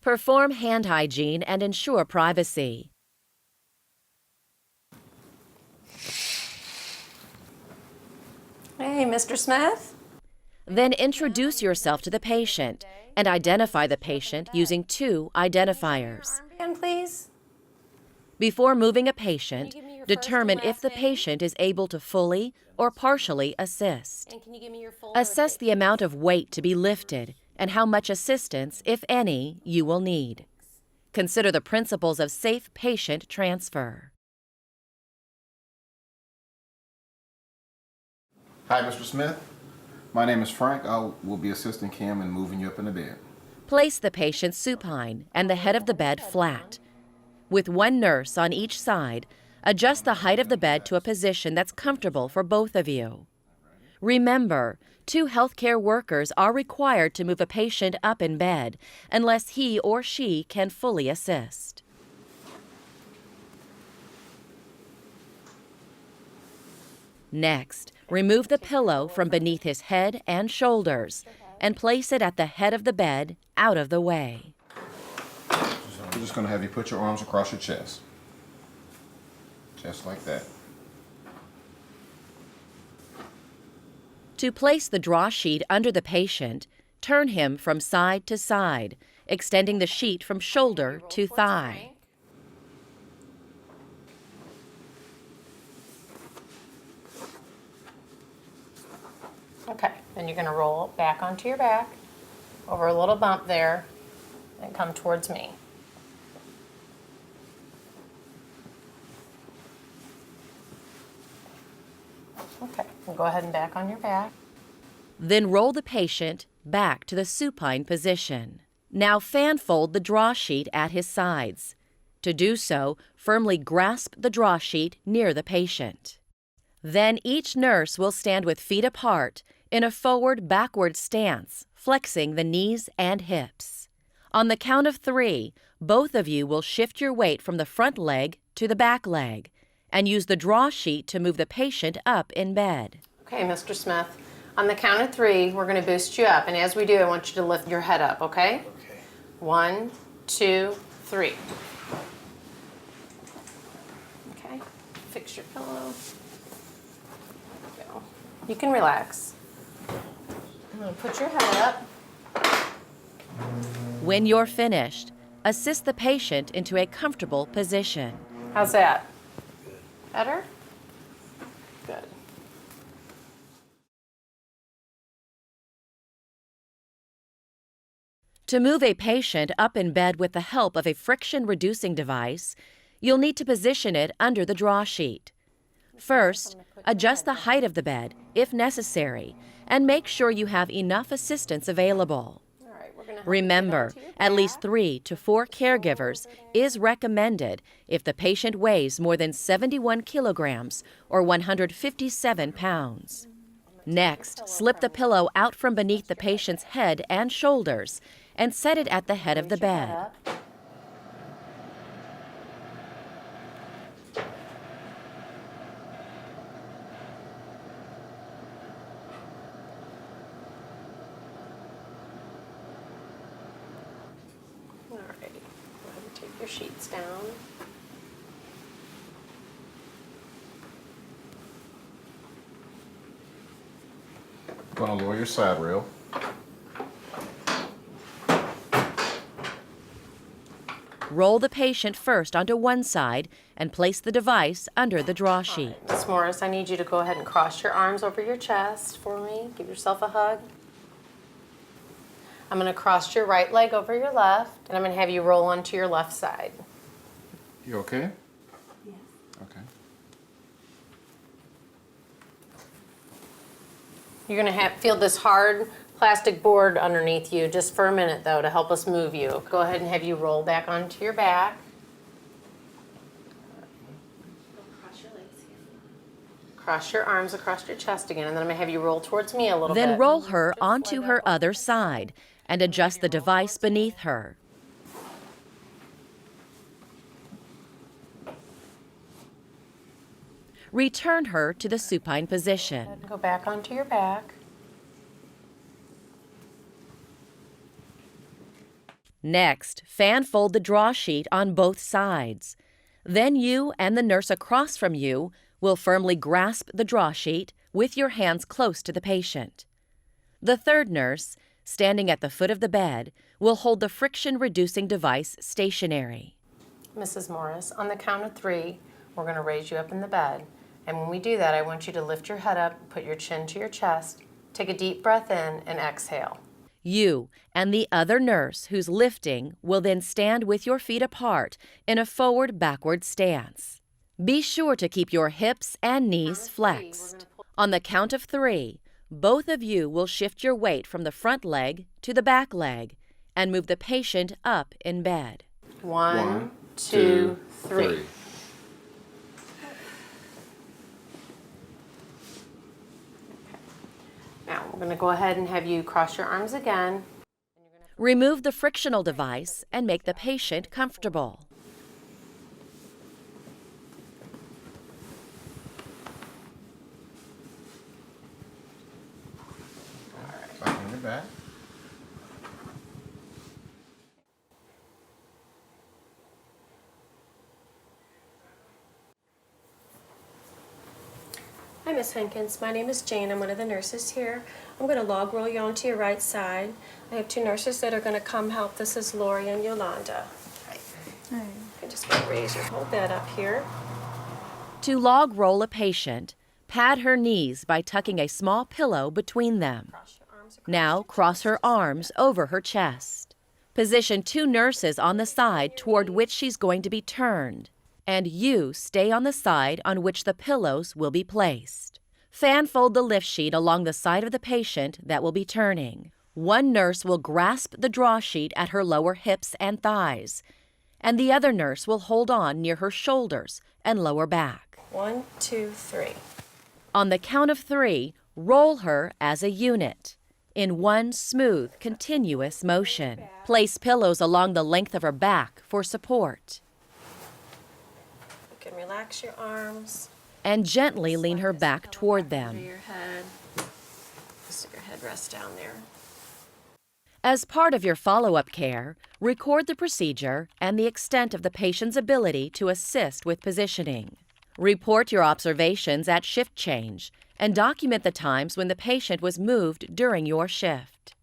Perform hand hygiene and ensure privacy. Hey, Mr. Smith? Then introduce yourself to the patient and identify the patient using 2 identifiers. Armband, please. Before moving a patient, determine if the patient is able to fully or partially assist. And can you give me your full Assess the amount of weight to be lifted and how much assistance, if any, you will need. Consider the principles of safe patient transfer. Hi, Mr. Smith. My name is Frank. I will be assisting Kim in moving you up in the bed. Place the patient supine and the head of the bed flat. With 1 nurse on each side, adjust the height of the bed to a position that's comfortable for both of you. Remember, 2 healthcare workers are required to move a patient up in bed unless he or she can fully assist. Next, remove the pillow from beneath his head and shoulders and place it at the head of the bed out of the way. We're just going to have you put your arms across your chest. Just like that. To place the draw sheet under the patient, turn him from side to side, extending the sheet from shoulder to thigh. Okay, then you're going to roll back onto your back, over a little bump there, and come towards me. Okay, and go ahead and back on your back. Then roll the patient back to the supine position. Now fan fold the draw sheet at his sides. To do so, firmly grasp the draw sheet near the patient. Then each nurse will stand with feet apart in a forward-backward stance, flexing the knees and hips. On the count of 3, both of you will shift your weight from the front leg to the back leg and use the draw sheet to move the patient up in bed. Okay, Mr. Smith, on the count of 3, we're going to boost you up, and as we do, I want you to lift your head up, okay? Okay. 1, 2, 3. Okay, fix your pillow. There we go. You can relax. I'm going to put your head up. When you're finished, assist the patient into a comfortable position. How's that? Better? Good. To move a patient up in bed with the help of a friction-reducing device, you'll need to position it under the draw sheet. First, adjust the height of the bed, if necessary, and make sure you have enough assistance available. Remember, at least 3 to 4 caregivers is recommended if the patient weighs more than 71 kilograms or 157 pounds. Next, slip the pillow out from beneath the patient's head and shoulders and set it at the head of the bed. All right, go ahead and take your sheets down. Going to lower your side rail. Roll the patient first onto one side and place the device under the draw sheet. Miss Morris, I need you to go ahead and cross your arms over your chest for me. Give yourself a hug. I'm going to cross your right leg over your left, and I'm going to have you roll onto your left side. You okay? Yes. Okay. You're going to feel this hard plastic board underneath you just for a minute, though, to help us move you. Go ahead and have you roll back onto your back. Cross your arms across your chest again, and then I'm going to have you roll towards me a little bit. Then roll her onto her other side and adjust the device beneath her. Return her to the supine position. Go back onto your back. Next, fan fold the draw sheet on both sides. Then you and the nurse across from you will firmly grasp the draw sheet with your hands close to the patient. The third nurse, standing at the foot of the bed, will hold the friction-reducing device stationary. Mrs. Morris, on the count of 3, we're going to raise you up in the bed. And when we do that, I want you to lift your head up, put your chin to your chest, take a deep breath in, and exhale. You and the other nurse who's lifting will then stand with your feet apart in a forward-backward stance. Be sure to keep your hips and knees flexed. On the count of 3, both of you will shift your weight from the front leg to the back leg and move the patient up in bed. 1, 2, 3. Now, we're going to go ahead and have you cross your arms again. Remove the frictional device and make the patient comfortable. Back in the back. Hi, Miss Hankins. My name is Jane. I'm one of the nurses here. I'm going to log roll you onto your right side. I have 2 nurses that are going to come help. This is Lori and Yolanda. Right. I'm just going to raise your whole bed up here. To log roll a patient, pad her knees by tucking a small pillow between them. Cross your arms across Now your cross her chest. arms over her chest. Position 2 nurses on the side toward which she's going to be turned, and you stay on the side on which the pillows will be placed. Fan fold the lift sheet along the side of the patient that will be turning. 1 nurse will grasp the draw sheet at her lower hips and thighs, and the other nurse will hold on near her shoulders and lower back. 1, 2, 3. On the count of 3, roll her as a unit in one smooth, continuous motion. Place pillows along the length of her back for support. You can relax your arms. And gently lean her back toward Under them. your head. Just let your head rest down there. As part of your follow-up care, record the procedure and the extent of the patient's ability to assist with positioning. Report your observations at shift change and document the times when the patient was moved during your shift.